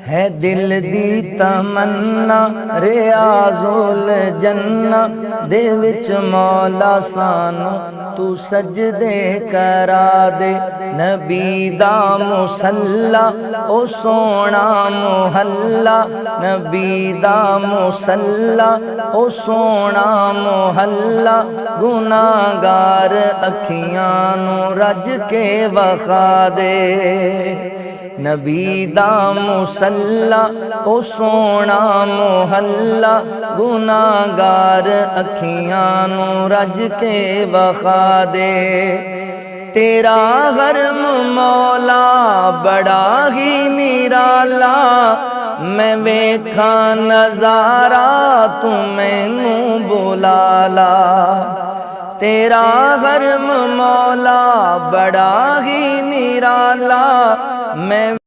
है दिल दी तमन्ना रियाजुल जन्ना दे विच मौला सानू तू सजदे करा दे। नबी दा मुसल्ला ओ सोना मुहल्ला, नबी दा मुसल्ला ओ सोना मुहल्ला, गुनाहगार अखियां नू रज के वखा दे। नबी दा मुसल्ला ओ सोना मुहल्ला, गुनाहगार अखियां नू रज के वखा दे। तेरा हरम मौला बड़ा ही निराला, मैं वेखा नजारा तू मैनू बुला ला। तेरा हरम मौला बड़ा ही निराला, मैं